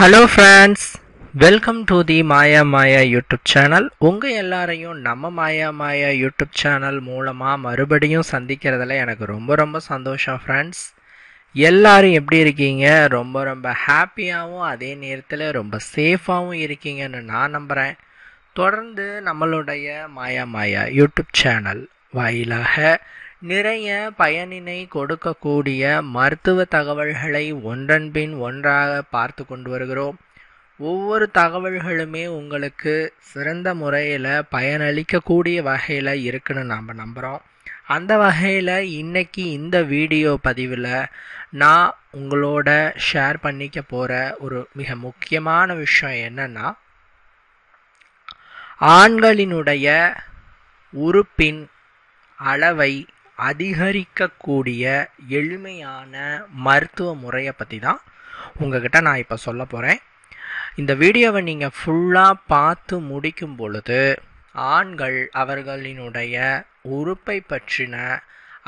Hello friends, welcome to the Maya Maya YouTube channel. உங்கள் எல்லாரையும் நம்ம மாயா மாயா யூடியூப் சேனல் மூலமாக மறுபடியும் சந்திக்கிறதுல எனக்கு ரொம்ப ரொம்ப சந்தோஷம் ஃப்ரெண்ட்ஸ். எல்லாரும் எப்படி இருக்கீங்க? ரொம்ப ரொம்ப ஹாப்பியாகவும் அதே நேரத்தில் ரொம்ப சேஃபாகவும் இருக்கீங்கன்னு நான் நம்புகிறேன். தொடர்ந்து நம்மளுடைய மாயா மாயா யூடியூப் சேனல் வாயிலாக நிறைய பயனினை கொடுக்கக்கூடிய மருத்துவ தகவல்களை ஒன்றன் பின் ஒன்றாக பார்த்து கொண்டு வருகிறோம். ஒவ்வொரு தகவல்களுமே உங்களுக்கு சிறந்த முறையில் பயனளிக்கக்கூடிய வகையில் இருக்குன்னு நாம் நம்புகிறோம். அந்த வகையில் இன்னைக்கு இந்த வீடியோ பதிவில் நான் உங்களோட ஷேர் பண்ணிக்க போகிற ஒரு மிக முக்கியமான விஷயம் என்னன்னா, ஆண்களினுடைய உறுப்பின் அளவை அதிகரிக்கக்கூடிய எளிமையான மருத்துவ முறையை பற்றி தான் உங்ககிட்ட நான் இப்போ சொல்ல போகிறேன். இந்த வீடியோவை நீங்கள் ஃபுல்லாக பார்த்து முடிக்கும் பொழுது ஆண்கள் அவர்களினுடைய உறுப்பை பற்றின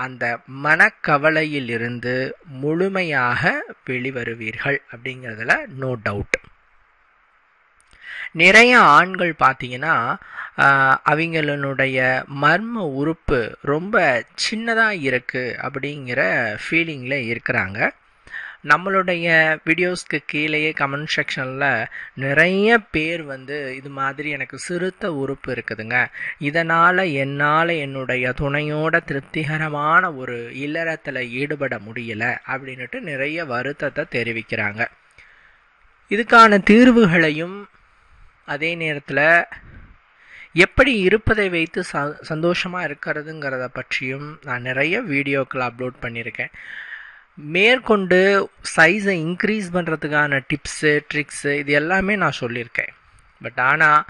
அந்த மனக்கவலையிலிருந்து முழுமையாக வெளிவருவீர்கள் அப்படிங்கிறதுல நோ டவுட். நிறைய ஆண்கள் பார்த்தீங்கன்னா அவங்களுடைய மர்ம உறுப்பு ரொம்ப சின்னதாக இருக்குது அப்படிங்கிற ஃபீலிங்கில் இருக்கிறாங்க. நம்மளுடைய வீடியோஸ்க்கு கீழேயே கமெண்ட் செக்ஷனில் நிறைய பேர் இது மாதிரி எனக்கு சிறுத்த உறுப்பு இருக்குதுங்க, இதனால் என்னால் என்னுடைய துணையோட திருப்திகரமான ஒரு இல்லறத்தில் ஈடுபட முடியலை அப்படின்ட்டு நிறைய வருத்தத்தை தெரிவிக்கிறாங்க. இதுக்கான தீர்வுகளையும் அதே நேரத்தில் எப்படி இருப்பதை வைத்து சந்தோஷமாக இருக்கிறதுங்கிறத பற்றியும் நான் நிறைய வீடியோக்கள் அப்லோட் பண்ணியிருக்கேன். மேற்கொண்டு சைஸை இன்க்ரீஸ் பண்ணுறதுக்கான டிப்ஸு ட்ரிக்ஸு இது எல்லாமே நான் சொல்லியிருக்கேன். பட் ஆனால்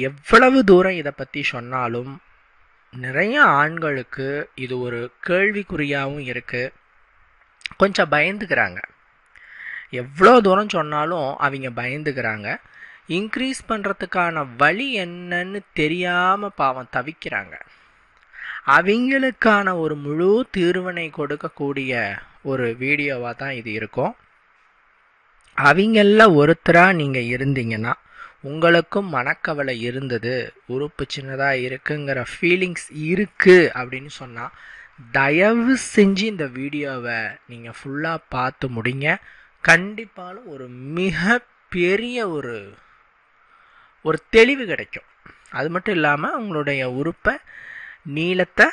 எவ்வளவு தூரம் இதை பற்றி சொன்னாலும் நிறைய ஆண்களுக்கு இது ஒரு கேள்விக்குறியாகவும் இருக்குது. கொஞ்சம் பயந்துக்கிறாங்க. எவ்வளோ தூரம் சொன்னாலும் அவங்க பயந்துக்கிறாங்க. இன்க்ரீஸ் பண்ணுறதுக்கான வழி என்னன்னு தெரியாமல் பாவம் தவிக்கிறாங்க. அவங்களுக்கான ஒரு முழு தீர்வினை கொடுக்கக்கூடிய ஒரு வீடியோவாக தான் இது இருக்கும். அவங்கள ஒருத்தராக நீங்கள் இருந்தீங்கன்னா, உங்களுக்கும் மனக்கவலை இருந்தது, உறுப்பு சின்னதாக இருக்குங்கிற ஃபீலிங்ஸ் இருக்குது அப்படின்னு சொன்னால் தயவு செஞ்சு இந்த வீடியோவை நீங்கள் ஃபுல்லாக பார்த்து முடிங்க. கண்டிப்பாலும் ஒரு மிக பெரிய ஒரு தெளிவு கிடைக்கும். அது மட்டும் இல்லாமல் உங்களுடைய உறுப்பை நீளத்தை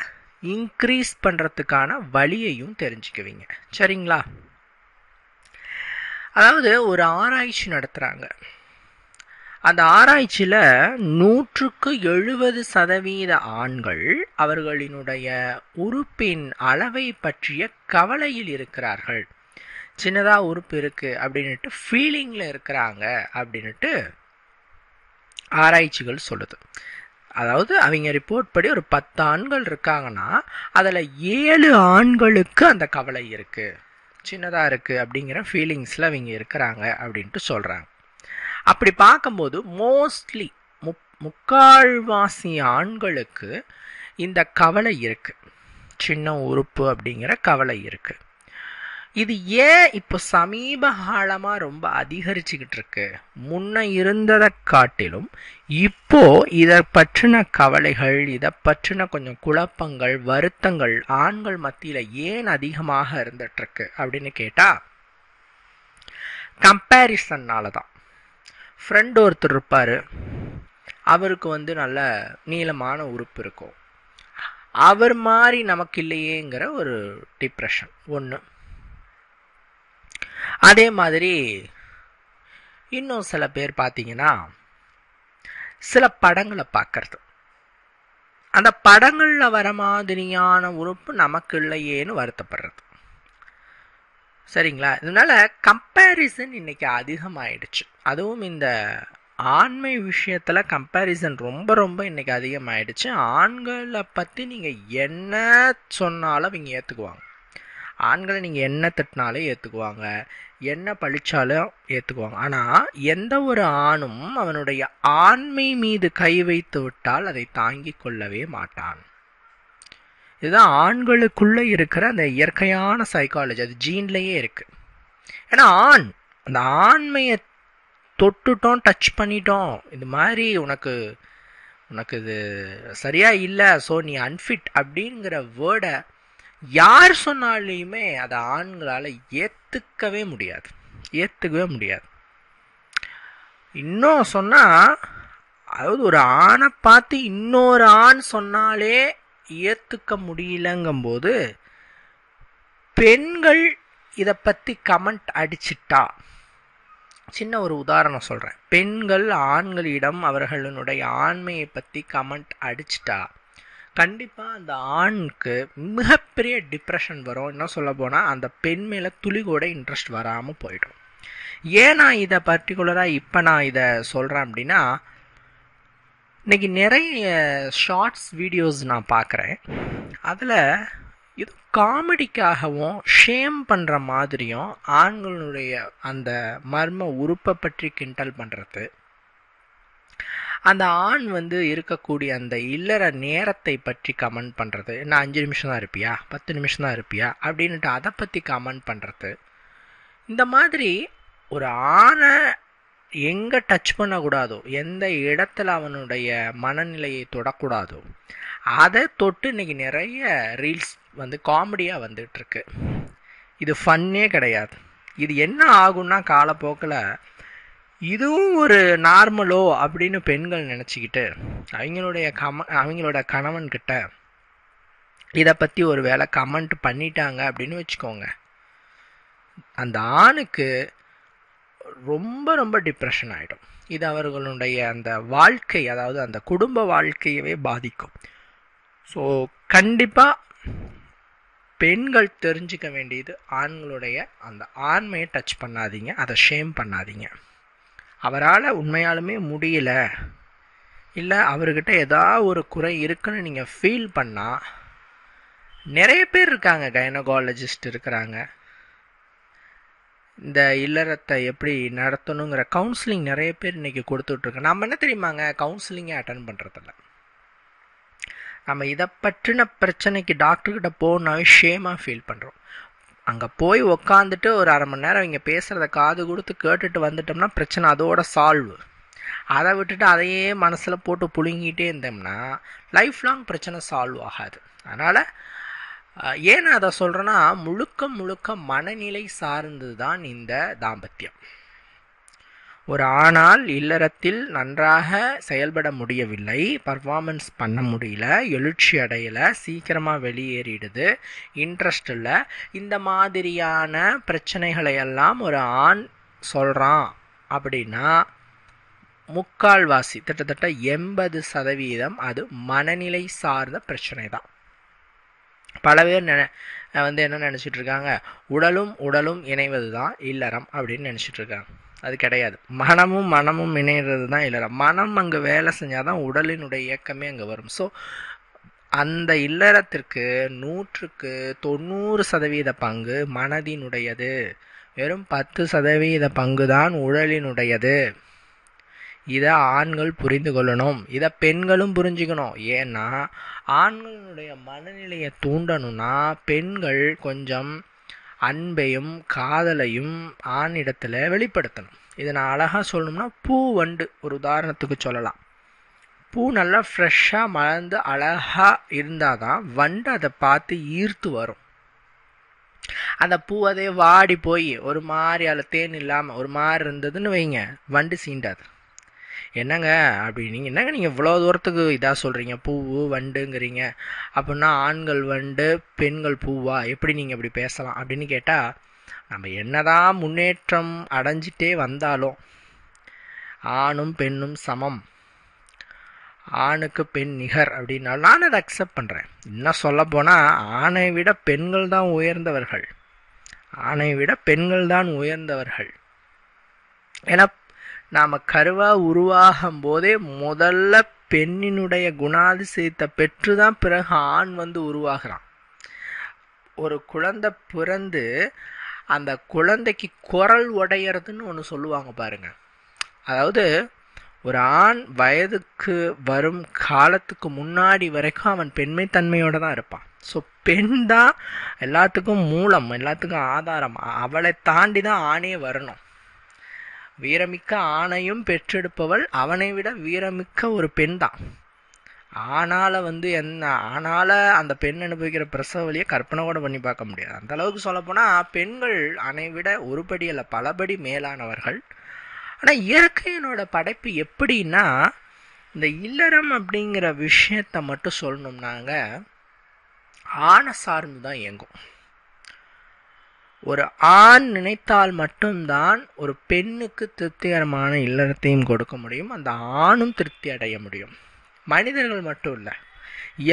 இன்க்ரீஸ் பண்ணுறதுக்கான வழியையும் தெரிஞ்சுக்குவீங்க. சரிங்களா? அதாவது ஒரு ஆராய்ச்சி நடத்துகிறாங்க. அந்த ஆராய்ச்சியில் 170% ஆண்கள் அவர்களினுடைய உறுப்பின் அளவை பற்றிய கவலையில் இருக்கிறார்கள். சின்னதாக உறுப்பு இருக்குது அப்படின்ட்டு ஃபீலிங்கில் இருக்கிறாங்க அப்படின்ட்டு ஆராய்ச்சிகள் சொல்லுது. அதாவது அவங்க ரிப்போர்ட் படி ஒரு 10 ஆண்கள் இருக்காங்கன்னா அதில் 7 ஆண்களுக்கு அந்த கவலை இருக்குது, சின்னதாக இருக்குது அப்படிங்கிற ஃபீலிங்ஸில் அவங்க இருக்கிறாங்க அப்படின்ட்டு சொல்கிறாங்க. அப்படி பார்க்கும்போது மோஸ்ட்லி முக்கால்வாசி ஆண்களுக்கு இந்த கவலை இருக்குது, சின்ன உறுப்பு அப்படிங்கிற கவலை இருக்குது. இது ஏன் இப்போ சமீப காலமாக ரொம்ப அதிகரிச்சுக்கிட்டு இருக்கு? முன்ன இருந்ததை காட்டிலும் இப்போ இதை பற்றின கவலைகள், இதை பற்றின கொஞ்சம் குழப்பங்கள், வருத்தங்கள் ஆண்கள் மத்தியில் ஏன் அதிகமாக இருந்துட்டுருக்கு அப்படின்னு கேட்டால், கம்பேரிசன்னால தான். ஃப்ரெண்ட் ஒருத்தர் இருப்பார், அவருக்கு நல்ல நீளமான உறுப்பு இருக்கும், அவர் மாதிரி நமக்கு இல்லையேங்கிற ஒரு டிப்ரெஷன் ஒன்று. அதே மாதிரி இன்னும் சில பேர் பார்த்தீங்கன்னா சில படங்களை பார்க்கறது, அந்த படங்களில் வர மாதிரியான உறுப்பு நமக்கு இல்லையேன்னு வருத்தப்படுறது. சரிங்களா? இதனால கம்பேரிசன் இன்னைக்கு அதிகமாயிடுச்சு. அதுவும் இந்த ஆண்மை விஷயத்தில் கம்பேரிசன் ரொம்ப ரொம்ப இன்னைக்கு அதிகமாயிடுச்சு. ஆண்களை பற்றி நீங்கள் என்ன சொன்னாலும் அவங்க ஏற்றுக்குவாங்க. ஆண்களை நீங்கள் என்ன திட்டினாலும் ஏற்றுக்குவாங்க, என்ன பழிச்சாலும் ஏற்றுக்குவாங்க. ஆனால் எந்த ஒரு ஆணும் அவனுடைய ஆண்மை மீது கை வைத்து விட்டால் அதை தாங்கிக் கொள்ளவே மாட்டான். இதுதான் ஆண்களுக்குள்ளே இருக்கிற அந்த இயற்கையான சைக்காலஜி, அது ஜீன்லேயே இருக்குது. ஏன்னா அந்த ஆண்மையை தொட்டுட்டோம், டச் பண்ணிட்டோம், இது மாதிரி உனக்கு உனக்கு இது சரியா இல்லை, ஸோ நீ அன்ஃபிட் அப்படிங்கிற வேர்டை யார் சொன்னாலையுமே அதை ஆண்களால் ஏற்றுக்கவே முடியாது. இன்னும் சொன்னால், அதாவது ஒரு ஆணை பார்த்து இன்னொரு ஆண் சொன்னாலே ஏற்றுக்க முடியலங்கும்போது, பெண்கள் இதை பற்றி கமெண்ட் அடிச்சிட்டா, சின்ன ஒரு உதாரணம் சொல்கிறேன், பெண்கள் ஆண்களிடம் அவர்களுடைய ஆண்மையை பற்றி கமெண்ட் அடிச்சிட்டா கண்டிப்பாக அந்த ஆணுக்கு மிகப்பெரிய டிப்ரெஷன் வரும். என்ன சொல்ல போனால் அந்த பெண் மேலே துளி கூட இன்ட்ரெஸ்ட் வராமல் போயிடும். ஏன் நான் இதை பர்டிகுலராக இப்போ நான் இதை சொல்கிறேன் அப்படின்னா, இன்றைக்கி நிறைய ஷார்ட்ஸ் வீடியோஸ் நான் பார்க்குறேன். அதில் இது காமெடிக்காகவும் ஷேம் பண்ணுற மாதிரியும் ஆண்களுடைய அந்த மர்ம உறுப்பை பற்றி கிண்டல் பண்ணுறது, அந்த ஆண் இருக்கக்கூடிய அந்த இல்லற நேரத்தை பற்றி கமெண்ட் பண்ணுறது, நான் 5 நிமிஷம் தான் இருப்பியா, 10 நிமிஷம் தான் இருப்பியா அப்படின்ட்டு அதை பற்றி கமெண்ட் பண்ணுறது, இந்த மாதிரி ஒரு ஆணை எங்கே டச் பண்ணக்கூடாதோ, எந்த இடத்துல அவனுடைய மனநிலையை தொடக்கூடாதோ அதை தொட்டு இன்னைக்கு நிறைய ரீல்ஸ் காமெடியாக வந்துட்டுருக்கு. இது ஃபன்னே கிடையாது. இது என்ன ஆகும்னா, காலப்போக்கில் இதுவும் ஒரு நார்மலோ அப்படின்னு பெண்கள் நினச்சிக்கிட்டு அவங்களோட கணவன்கிட்ட இதை பற்றி ஒரு வேளை கமெண்ட் பண்ணிட்டாங்க அப்படின்னு வச்சுக்கோங்க, அந்த ஆணுக்கு ரொம்ப ரொம்ப டிப்ரெஷன் ஆகிடும். இது அவர்களுடைய அந்த வாழ்க்கை, அதாவது அந்த குடும்ப வாழ்க்கையவே பாதிக்கும். ஸோ கண்டிப்பாக பெண்கள் தெரிஞ்சுக்க வேண்டியது, ஆண்களுடைய அந்த ஆண்மையை டச் பண்ணாதீங்க, அதை ஷேம் பண்ணாதீங்க. அவரால் உண்மையாலுமே முடியல, இல்லை அவர்கிட்ட ஏதாவது ஒரு குறை இருக்குன்னு நீங்கள் ஃபீல் பண்ணால், நிறைய பேர் இருக்காங்க, கைனகாலஜிஸ்ட் இருக்கிறாங்க, இந்த இல்லறத்தை எப்படி நடத்தணுங்கிற கவுன்சிலிங் நிறைய பேர் இன்றைக்கி கொடுத்துட்ருக்கோம். நம்ம என்ன தெரியுமாங்க, கவுன்சிலிங்கே அட்டன் பண்ணுறதில்ல. நம்ம இதை பற்றின பிரச்சனைக்கு டாக்டர்கிட்ட போனாவே ஷேமாக ஃபீல் பண்ணுறோம். அங்கே போய் உக்காந்துட்டு ஒரு 1/2 மணி நேரம் இங்கே பேசுகிறத காது கொடுத்து கேட்டுட்டு வந்துட்டோம்னா பிரச்சனை அதோட சால்வ். அதை விட்டுட்டு அதையே மனசில் போட்டு புழுங்கிட்டே இருந்தோம்னா லைஃப் லாங் பிரச்சனை சால்வ் ஆகாது. அதனால் ஏன் அதை சொல்கிறேன்னா, முழுக்க மனநிலை சார்ந்து தான் இந்த தாம்பத்தியம். ஒரு ஆணால் இல்லறத்தில் நன்றாக செயல்பட முடியவில்லை, பர்ஃபார்மன்ஸ் பண்ண முடியல, எழுச்சி அடையலை, சீக்கிரமாக வெளியேறிடுது, இன்ட்ரெஸ்ட் இல்லை, இந்த மாதிரியான பிரச்சனைகளை எல்லாம் ஒரு ஆண் சொல்கிறான் அப்படின்னா முக்கால்வாசி கிட்டத்தட்ட 80% அது மனநிலை சார்ந்த பிரச்சனை தான். பல பேர் என்ன நினச்சிட்டு இருக்காங்க, உடலும் இணைவது தான் இல்லறம் அப்படின்னு நினச்சிட்டு இருக்காங்க. அது கிடையாது. மனமும் இணைகிறது தான் இல்லறம். மனம் அங்கே வேலை செஞ்சால் தான் உடலினுடைய இயக்கமே அங்கே வரும். ஸோ அந்த இல்லறத்திற்கு 100க்கு 90% பங்கு மனதினுடையது, வெறும் 10% பங்கு தான் உடலினுடையது. இதை ஆண்கள் புரிந்து கொள்ளணும், இதை பெண்களும் புரிஞ்சுக்கணும். ஏன்னா ஆண்களுடைய மனநிலையை தூண்டணும்னா பெண்கள் கொஞ்சம் அன்பையும் காதலையும் ஆணிடத்தில் வெளிப்படுத்தணும். இதை நான் அழகாக சொல்லணும்னா, பூ வண்டு ஒரு உதாரணத்துக்கு சொல்லலாம். பூ நல்லா ஃப்ரெஷ்ஷாக மலர்ந்து அழகாக இருந்தால் தான் வண்டு அதை பார்த்து ஈர்த்து வரும். அந்த பூ அதே வாடி போய் ஒரு மாதிரி அதில் தேன் இல்லாமல் ஒரு மாதிரி இருந்ததுன்னு வைங்க, வண்டு சீண்டாது. என்னங்க என்னங்க நீங்கள் இவ்வளோ தூரத்துக்கு இதாக சொல்கிறீங்க, பூவு வண்டுங்கிறீங்க, அப்படின்னா ஆண்கள் வண்டு பெண்கள் பூவா, எப்படி நீங்கள் இப்படி பேசலாம் அப்படின்னு கேட்டால், நம்ம என்னதான் முன்னேற்றம் அடைஞ்சிட்டே வந்தாலும் ஆணும் பெண்ணும் சமம், ஆணுக்கு பெண் நிகர் அப்படின்னாலும் நான் அதை அக்செப்ட் பண்ணுறேன். இன்னும் சொல்ல போனால் ஆணை விட பெண்கள் தான் உயர்ந்தவர்கள். ஏன்னா நாம் கருவாக உருவாகும் போதே முதல்ல பெண்ணினுடைய குணாதிசயத்தை பெற்று தான் பிறகு ஆண் உருவாகிறான். ஒரு குழந்தை பிறந்து அந்த குழந்தைக்கு குரல் உடையறதுன்னு ஒன்று சொல்லுவாங்க பாருங்க. அதாவது ஒரு ஆண் வயதுக்கு வரும் காலத்துக்கு முன்னாடி வரைக்கும் அவன் பெண்மைத்தன்மையோடு தான் இருப்பான். ஸோ பெண் தான் எல்லாத்துக்கும் மூலம், எல்லாத்துக்கும் ஆதாரம். அவளை தாண்டி தான் ஆணே வரணும். வீரமிக்க ஆணையும் பெற்றெடுப்பவள் அவனை விட வீரமிக்க ஒரு பெண் தான். ஆனால அந்த பெண் அனுபவிக்கிற பிரசவ வழியை கற்பனை கூட பண்ணி பார்க்க முடியாது. அந்த அளவுக்கு சொல்லப்போனா பெண்கள் அனை விட ஒருபடி அல்ல பலபடி மேலானவர்கள். ஆனா இயற்கையினோட படைப்பு எப்படின்னா, இந்த இல்லறம் அப்படிங்கிற விஷயத்த மட்டும் சொல்லணும்னாங்க ஆணை சார்ந்து தான் இயங்கும். ஒரு ஆண் நினைத்தால் மட்டும்தான் ஒரு பெண்ணுக்கு திருப்திகரமான இல்லறத்தையும் கொடுக்க முடியும், அந்த ஆணும் திருப்தி அடைய முடியும். மனிதர்கள் மட்டும் இல்லை,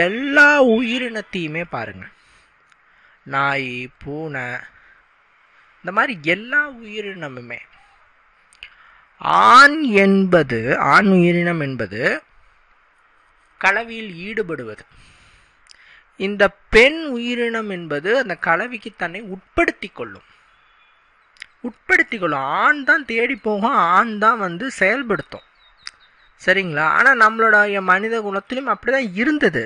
எல்லா உயிரினத்தையுமே பாருங்க, நாய் பூனை இந்த மாதிரி எல்லா உயிரினமுமே ஆண் உயிரினம் என்பது கலவியில் ஈடுபடுவது. இந்த பெண் உயிரினம் என்பது அந்த கலவிக்கு தன்னை உட்படுத்தி கொள்ளும். ஆண் தான் தேடி போகும், ஆண் தான் செயல்படுத்தும். சரிங்களா? ஆனால் நம்மளோட மனித குணத்திலும் அப்படிதான் இருந்தது.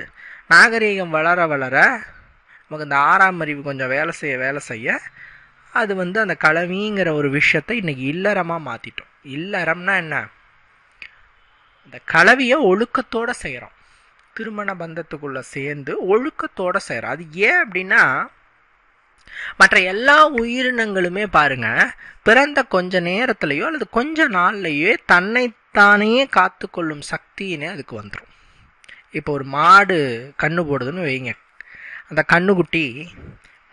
நாகரீகம் வளர வளர நமக்கு இந்த 6ஆம் அறிவு கொஞ்சம் வேலை செய்ய அது அந்த கலவிங்கிற ஒரு விஷயத்தை இன்னைக்கு இல்லறமாக மாற்றிட்டோம். இல்லறம்னா என்ன? இந்த கலவியை ஒழுக்கத்தோட செய்கிறோம், திருமண பந்தத்துக்குள்ள சேர்ந்து ஒழுக்கத்தோட செய்கிறோம். அது ஏன் அப்படின்னா, மற்ற எல்லா உயிரினங்களுமே பாருங்க, பிறந்த கொஞ்ச நேரத்திலேயோ அல்லது கொஞ்ச நாள்லயோ தன்னைத்தானே காத்து கொள்ளும் சக்தின்னு அதுக்கு வந்துடும். இப்போ ஒரு மாடு கண்ணு போடுதுன்னு வைங்க, அந்த கண்ணுக்குட்டி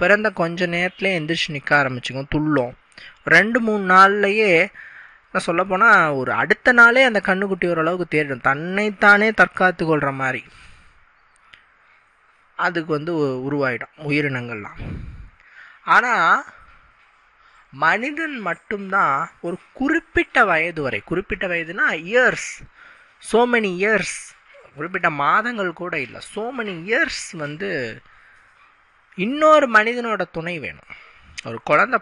பிறந்த கொஞ்ச நேரத்துல எந்திரிச்சு நிற்க ஆரம்பிச்சுக்கும், துள்ளும். 2-3 நாள்லயே நான் சொல்ல போனா ஒரு அடுத்த நாளே அந்த கண்ணுக்குட்டி ஓரளவுக்கு தேடும், தன்னைத்தானே தற்காத்து கொள்ற மாதிரி அதுக்கு உருவாயிடும் உயிரினங்கள்லாம். ஆனா மனிதன் மட்டும்தான் ஒரு குறிப்பிட்ட வயது வரை, குறிப்பிட்ட வயதுனா இயர்ஸ், சோ மெனி இயர்ஸ், குறிப்பிட்ட மாதங்கள் கூட இல்லை, சோ மெனி இயர்ஸ் இன்னொரு மனிதனோட துணை வேணும். ஒரு குழந்தை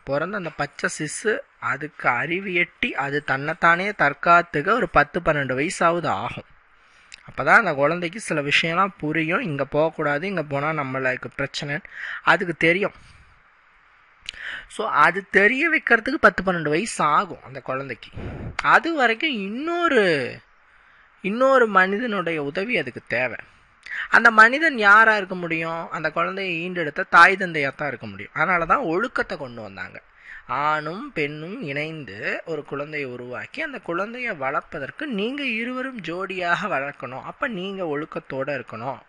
பிறந்த அந்த பச்சை சிசு அதுக்கு அறிவு எட்டி அது தன்னைத்தானே தற்காத்துக்க ஒரு 10-12 வயசாவது ஆகும். அப்போதான் அந்த குழந்தைக்கு சில விஷயம்லாம் புரியும், இங்கே போகக்கூடாது, இங்கே போனால் நம்மளுக்கு பிரச்சனை அதுக்கு தெரியும். ஸோ அது தெரிய வைக்கிறதுக்கு 10-12 வயசு ஆகும் அந்த குழந்தைக்கு. அது வரைக்கும் இன்னொரு மனிதனுடைய உதவி அதுக்கு தேவை. அந்த மனிதன் யாரா இருக்க முடியும்? அந்த குழந்தையை ஈண்டெடுத்த தாய் தந்தையாத்தான் இருக்க முடியும். அதனாலதான் ஒழுக்கத்தை கொண்டு வந்தாங்க. ஆணும் பெண்ணும் இணைந்து ஒரு குழந்தையை உருவாக்கி அந்த குழந்தைய வளர்ப்பதற்கு நீங்க இருவரும் ஜோடியாக வளர்க்கணும், அப்ப நீங்க ஒழுக்கத்தோட இருக்கணும்,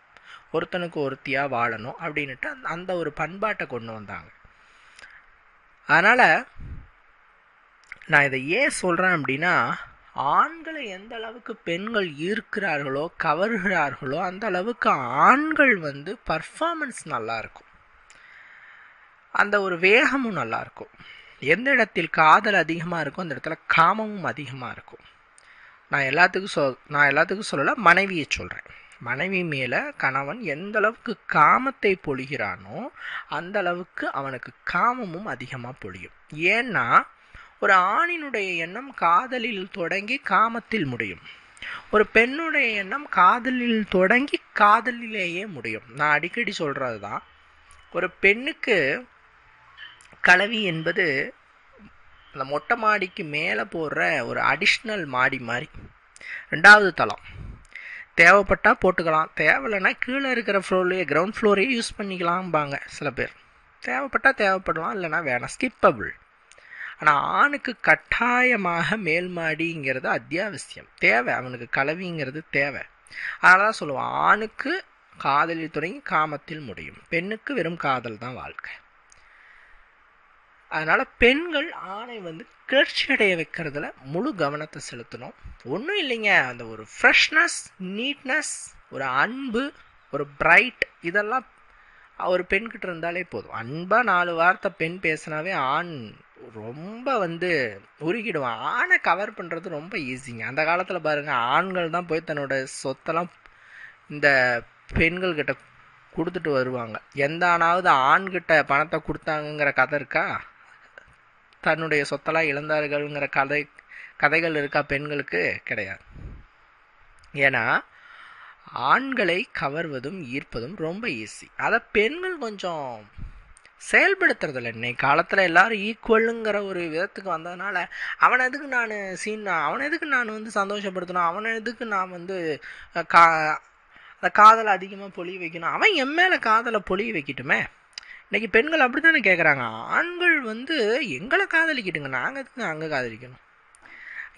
ஒருத்தனுக்கு ஒருத்தியா வாழணும் அப்படின்னுட்டு அந்த ஒரு பண்பாட்டை கொண்டு வந்தாங்க. அதனால நான் இதை ஏன் சொல்றேன் அப்படின்னா, ஆண்களை எந்த அளவுக்கு பெண்கள் ஈர்க்கிறார்களோ கவர்கிறார்களோ அந்த அளவுக்கு ஆண்கள் பர்ஃபார்மன்ஸ் நல்லா இருக்கும், அந்த ஒரு வேகமும் நல்லா இருக்கும். எந்த இடத்தில் காதல் அதிகமாக இருக்கும் அந்த இடத்துல காமமும் அதிகமாக இருக்கும். நான் எல்லாத்துக்கும் சொல்லல, மனைவியை சொல்கிறேன். மனைவி மேலே கணவன் எந்த அளவுக்கு காமத்தை பொழிகிறானோ அந்த அளவுக்கு அவனுக்கு காமமும் அதிகமாக பொழியும். ஏன்னா ஒரு ஆணினுடைய எண்ணம் காதலில் தொடங்கி காமத்தில் முடியும், ஒரு பெண்ணுடைய எண்ணம் காதலில் தொடங்கி காதலிலேயே முடியும். நான் அடிக்கடி சொல்கிறது தான், ஒரு பெண்ணுக்கு கலவி என்பது அந்த மொட்டை மாடிக்கு மேலே போடுற ஒரு அடிஷ்னல் மாடி மாதிரி, 2வது தளம். தேவைப்பட்டா போட்டுக்கலாம், தேவையில்லைன்னா கீழே இருக்கிற ஃப்ளோர்லேயே கிரவுண்ட் ஃப்ளோரையே யூஸ் பண்ணிக்கலாம்பாங்க சில பேர். தேவைப்பட்டா தேவைப்படலாம், இல்லைன்னா வேணாம், ஸ்கிப்பபிள். ஆனால் ஆணுக்கு கட்டாயமாக மேல் மாடிங்கிறது அத்தியாவசியம், தேவை, அவனுக்கு கலவிங்கிறது தேவை. அதனால தான் சொல்லுவான், ஆணுக்கு காதலில் தொடங்கி காமத்தில் முடியும், பெண்ணுக்கு வெறும் காதல் தான் வாழ்க்கை. அதனால பெண்கள் ஆணை கிளர்ச்சி அடைய வைக்கிறதுல முழு கவனத்தை செலுத்தணும். ஒன்றும் இல்லைங்க, அந்த ஒரு ஃப்ரெஷ்னஸ், நீட்னஸ், ஒரு அன்பு, ஒரு பிரைட், இதெல்லாம் ஒரு பெண்கிட்ட இருந்தாலே போதும். அன்பா 4 வார்த்தை பெண் பேசினாவே ஆண் ரொம்ப உருகிடுவான். ஆணை கவர் பண்றது ரொம்ப ஈஸிங்க. அந்த காலத்துல பாருங்க, ஆண்கள் தான் போய் தன்னோட சொத்தெல்லாம் இந்த பெண்கள் கிட்ட கொடுத்துட்டு வருவாங்க. எந்த ஆணாவது ஆண்கிட்ட பணத்தை கொடுத்தாங்கிற கதை இருக்கா? தன்னுடைய சொத்தெல்லாம் இழந்தார்கள்ங்கிற கதைகள் இருக்கா? பெண்களுக்கு கிடையாது. ஏன்னா ஆண்களை கவர்வதும் ஈர்ப்பதும் ரொம்ப ஈஸி. அதை பெண்கள் கொஞ்சம் செயல்படுத்துறதில்ல. இன்னைக்கு காலத்தில் எல்லாரும் ஈக்குவலுங்கிற ஒரு விதத்துக்கு வந்ததுனால அவனை எதுக்கு நான் அவனை எதுக்கு நான் சந்தோஷப்படுத்தணும், அவனை எதுக்கு நான் கா அந்த காதலை அதிகமாக பொழிய வைக்கணும், அவன் என் மேலே காதலை பொழிய வைக்கட்டுமே. இன்னைக்கு பெண்கள் அப்படித்தானே கேட்குறாங்க. ஆண்கள் எங்களை காதலிக்கிட்டுங்க, நாங்கள் எதுக்கு அங்கே காதலிக்கணும்.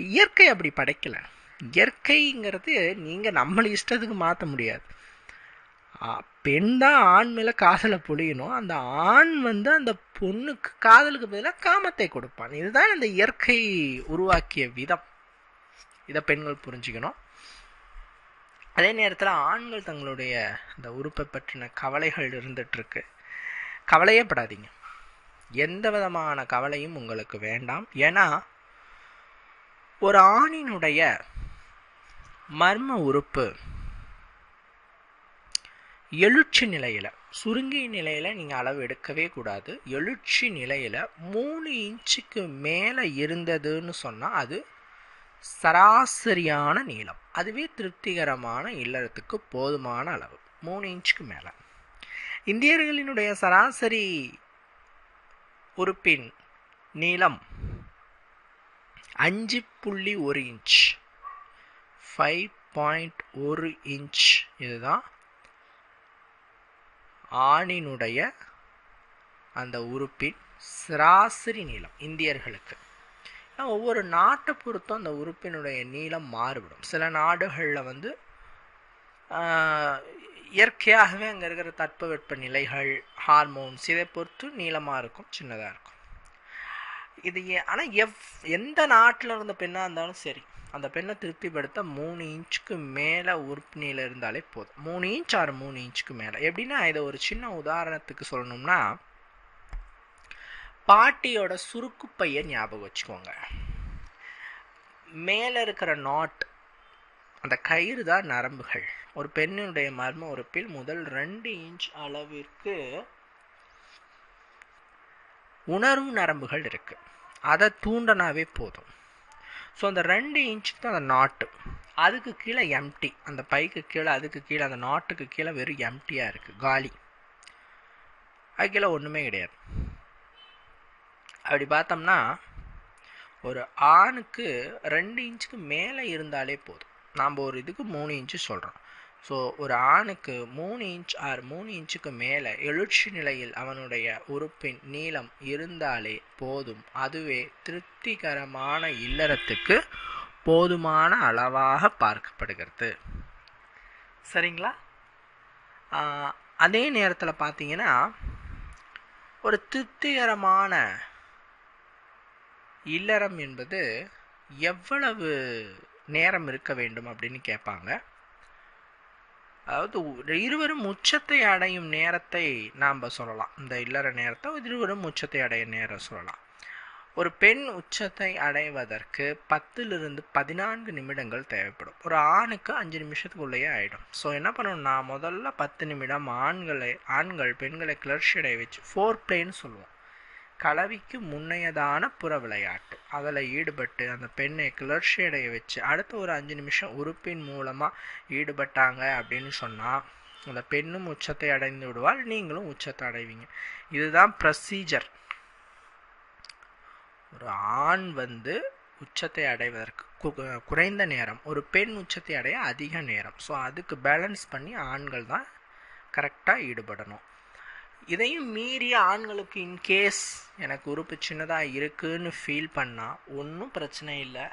இயற்கை அப்படி படைக்கலை. இயற்கைங்கிறது நீங்கள் நம்மளை இஷ்டத்துக்கு மாற்ற முடியாது. பெண் தான் ஆண் மேலே காதலை பொழியணும். அந்த ஆண் அந்த பொண்ணுக்கு காதலுக்கு பதிலாக காமத்தை கொடுப்பான். இதுதான் இந்த இயற்கை உருவாக்கிய விதம். இதை பெண்கள் புரிஞ்சுக்கணும். அதே நேரத்தில் ஆண்கள் தங்களுடைய அந்த உறுப்பை பற்றின கவலைகள் இருந்துகிட்ருக்கு. கவலையே படாதீங்க, எந்த விதமான கவலையும் உங்களுக்கு வேண்டாம். ஏன்னா ஒரு ஆணினுடைய மர்ம உறுப்பு எழுச்சி நிலையில், சுருங்கிய நிலையில் நீங்கள் அளவு எடுக்கவே கூடாது. எழுச்சி நிலையில் 3 இன்ச்சுக்கு மேலே இருந்ததுன்னு சொன்னால் அது சராசரியான நீளம். அதுவே திருப்திகரமான இல்லறத்துக்கு போதுமான அளவு 3 இன்ச்சுக்கு மேலே. இந்தியர்களினுடைய சராசரி உறுப்பின் நீளம் 5.1 இன்ச், 5.1 இன்ச். இதுதான் ஆணினுடைய அந்த உறுப்பின் சராசரி நீளம் இந்தியர்களுக்கு. ஒவ்வொரு நாட்டை பொறுத்தும் அந்த உறுப்பினுடைய நீளம் மாறுபடும். சில நாடுகளில் இயற்கையாகவே அங்கே இருக்கிற தட்பவெட்ப நிலைகள், ஹார்மோன்ஸ், இதை பொறுத்து நீளமாக இருக்கும், சின்னதாக இருக்கும். இது ஆனால் எந்த நாட்டில் இருந்த பெண்ணாக இருந்தாலும் சரி, அந்த பெண்ணை திருப்திப்படுத்த 3 இன்ச்சுக்கு மேலே உறுப்பு நீளம் இருந்தாலே போதும். 3 இன்ச் ஆறு 3 இன்ச்சுக்கு மேலே. எப்படின்னா, இதை ஒரு சின்ன உதாரணத்துக்கு சொல்லணும்னா, பாட்டியோட சுருக்கு பையை ஞாபகம் வச்சுக்கோங்க. மேலே இருக்கிற நாட், அந்த கயிறு தான் நரம்புகள். ஒரு பெண்ணினுடைய மர்ம உறுப்பில் முதல் 2 இன்ச் அளவிற்கு உணர்வு நரம்புகள் இருக்கு. அதை தூண்டனாவே போதும். ஸோ அந்த 2 இன்ச்சுக்கு தான் அந்த நாட்டு. அதுக்கு கீழே எம்டி, அந்த பைக்கு கீழே, அதுக்கு கீழே, அந்த நாட்டுக்கு கீழே வெறும் எம்டியாக இருக்குது, காலி. அது கீழே ஒன்றுமே கிடையாது. அப்படி பார்த்தோம்னா ஒரு ஆணுக்கு 2 இன்ச்சுக்கு மேலே இருந்தாலே போதும். நாம் ஒரு இதுக்கு 3 இன்ச்சு சொல்கிறோம். ஸோ ஒரு ஆணுக்கு 3 இன்ச் ஆறு 3 இன்ச்சுக்கு மேலே எழுச்சி நிலையில் அவனுடைய உறுப்பின் நீளம் இருந்தாலே போதும். அதுவே திருப்திகரமான இல்லறத்துக்கு போதுமான அளவாக பார்க்கப்படுகிறது. சரிங்களா? அதே நேரத்தில் பார்த்தீங்கன்னா, ஒரு திருப்திகரமான இல்லறம் என்பது எவ்வளவு நேரம் இருக்க வேண்டும் அப்படின்னு கேட்பாங்க. அதாவது இருவரும் உச்சத்தை அடையும் நேரத்தை நாம் சொல்லலாம். இந்த இல்லற நேரத்தை இருவரும் உச்சத்தை அடையும் நேரம் சொல்லலாம். ஒரு பெண் உச்சத்தை அடைவதற்கு 10 to 14 நிமிடங்கள் தேவைப்படும். ஒரு ஆணுக்கு 5 நிமிஷத்துக்குள்ளேயே ஆகிடும். ஸோ என்ன பண்ணணும்னா, முதல்ல 10 நிமிடம் ஆண்கள் பெண்களை கிளர்ச்சி அடைய வச்சு ஃபோர் பிளேன்னு சொல்லுவோம், கலவிக்கு முன்னையதான புற விளையாட்டு, அதில் ஈடுபட்டு அந்த பெண்ணை கிளர்ச்சி அடைய வச்சு அடுத்த ஒரு 5 நிமிஷம் உறுப்பின் மூலமாக ஈடுபட்டாங்க அப்படின்னு சொன்னால் அந்த பெண்ணும் உச்சத்தை அடைந்து விடுவாள், நீங்களும் உச்சத்தை அடைவீங்க. இதுதான் ப்ரொசீஜர். ஒரு ஆண் உச்சத்தை அடைவதற்கு குறைந்த நேரம், ஒரு பெண் உச்சத்தை அடைய அதிக நேரம். ஸோ அதுக்கு பேலன்ஸ் பண்ணி ஆண்கள் தான் கரெக்டாக ஈடுபடணும். இதையும் மீறிய ஆண்களுக்கு இன்கேஸ் எனக்கு உறுப்பு சின்னதாக இருக்குன்னு ஃபீல் பண்ணால் ஒன்றும் பிரச்சனை இல்லை.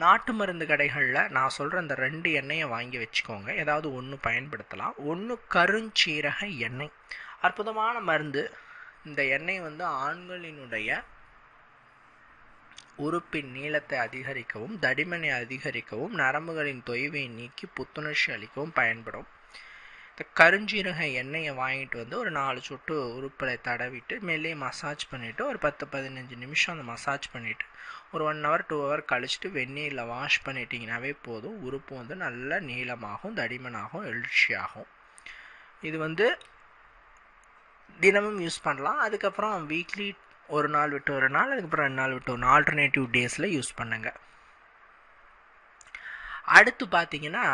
நாட்டு மருந்து கடைகளில் நான் சொல்கிற இந்த 2 எண்ணெயை வாங்கி வச்சுக்கோங்க. ஏதாவது ஒன்று பயன்படுத்தலாம். ஒன்று கருஞ்சீரக எண்ணெய், அற்புதமான மருந்து. இந்த எண்ணெய் ஆண்களினுடைய உறுப்பின் நீளத்தை அதிகரிக்கவும், தடிமனை அதிகரிக்கவும், நரம்புகளின் தொய்வை நீக்கி புத்துணர்ச்சி அளிக்கவும் பயன்படும். இந்த கருஞ்சீரக எண்ணெயை வாங்கிட்டு ஒரு 4 சொட்டு உறுப்பில் தடவிட்டு மேலே மசாஜ் பண்ணிவிட்டு ஒரு 10-15 நிமிஷம் அந்த மசாஜ் பண்ணிவிட்டு ஒரு 1 hour 2 hour கழிச்சுட்டு வெந்நீரில் வாஷ் பண்ணிட்டீங்கன்னாவே போதும். உறுப்பு நல்ல நீளமாகும், தடிமனாகும், எழுச்சியாகும். இது தினமும் யூஸ் பண்ணலாம். அதுக்கப்புறம் வீக்லி ஒரு நாள் விட்டு ஒரு நாள், அதுக்கப்புறம் 2 நாள் விட்டு ஒரு ஆல்டர்னேட்டிவ் டேஸில் யூஸ் பண்ணுங்க. அடுத்து பார்த்தீங்கன்னா,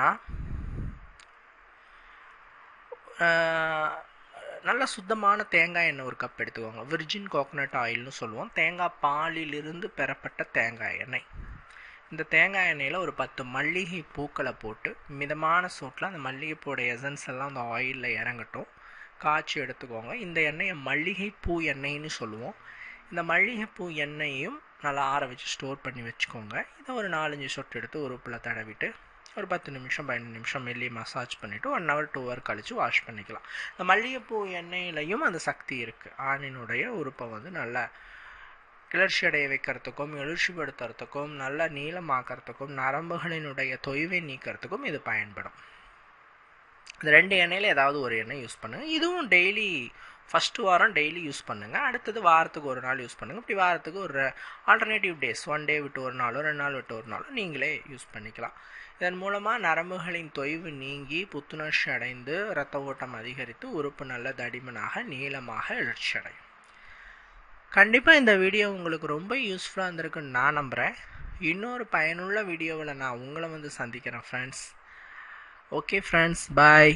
நல்ல சுத்தமான தேங்காய் எண்ணெய் ஒரு கப் எடுத்துக்கோங்க. விர்ஜின் கோகோனட் ஆயில்னு சொல்லுவோம். தேங்காய் பாலிலிருந்து பெறப்பட்ட தேங்காய் எண்ணெய். இந்த தேங்காய் எண்ணெயில் ஒரு 10 மல்லிகை பூக்களை போட்டு மிதமான சூட்டில் அந்த மல்லிகைப்பூட எசன்ஸ் எல்லாம் அந்த ஆயிலில் இறங்கட்டும், காய்ச்சி எடுத்துக்கோங்க. இந்த எண்ணெயை மல்லிகைப்பூ எண்ணெய்னு சொல்லுவோம். இந்த மல்லிகைப்பூ எண்ணெயையும் நல்லா ஆற வச்சு ஸ்டோர் பண்ணி வச்சுக்கோங்க. இதை ஒரு 4-5 சொட்டு எடுத்து உறுப்பில் தடவிட்டு ஒரு 10 நிமிஷம் 15 நிமிஷம் மெல்லி மசாஜ் பண்ணிவிட்டு 1 hour 2 hour கழித்து வாஷ் பண்ணிக்கலாம். இந்த மல்லிகைப்பூ எண்ணெயிலையும் அந்த சக்தி இருக்குது. ஆணினுடைய உறுப்பை நல்லா கிளர்ச்சி அடைய வைக்கிறதுக்கும் எழுச்சிப்படுத்துறதுக்கும் நல்ல நீளமாக்கிறதுக்கும் நரம்புகளினுடைய தொய்வை நீக்கிறதுக்கும் இது பயன்படும். இந்த 2 எண்ணெயில் ஏதாவது ஒரு எண்ணெய் யூஸ் பண்ணுங்கள். இதுவும் டெய்லி ஃபஸ்ட்டு வாரம் டெய்லி யூஸ் பண்ணுங்கள். அடுத்தது வாரத்துக்கு ஒரு நாள் யூஸ் பண்ணுங்கள். இப்படி வாரத்துக்கு ஒரு ஆல்டர்னேட்டிவ் டேஸ் 1 day விட்டு ஒரு நாளோ 2 நாள் விட்டு ஒரு நாளோ நீங்களே யூஸ் பண்ணிக்கலாம். இதன் மூலமாக நரம்புகளின் தொய்வு நீங்கி புத்துணர்ச்சி அடைந்து இரத்த ஓட்டம் அதிகரித்து உறுப்பு நல்ல தடிமனாக நீளமாக எழுச்சி அடையும். கண்டிப்பாக இந்த வீடியோ உங்களுக்கு ரொம்ப யூஸ்ஃபுல்லாக இருந்திருக்குன்னு நான் நம்புகிறேன். இன்னொரு பயனுள்ள வீடியோவில் நான் உங்களை சந்திக்கிறேன் ஃப்ரெண்ட்ஸ். ஓகே ஃப்ரெண்ட்ஸ், பாய்.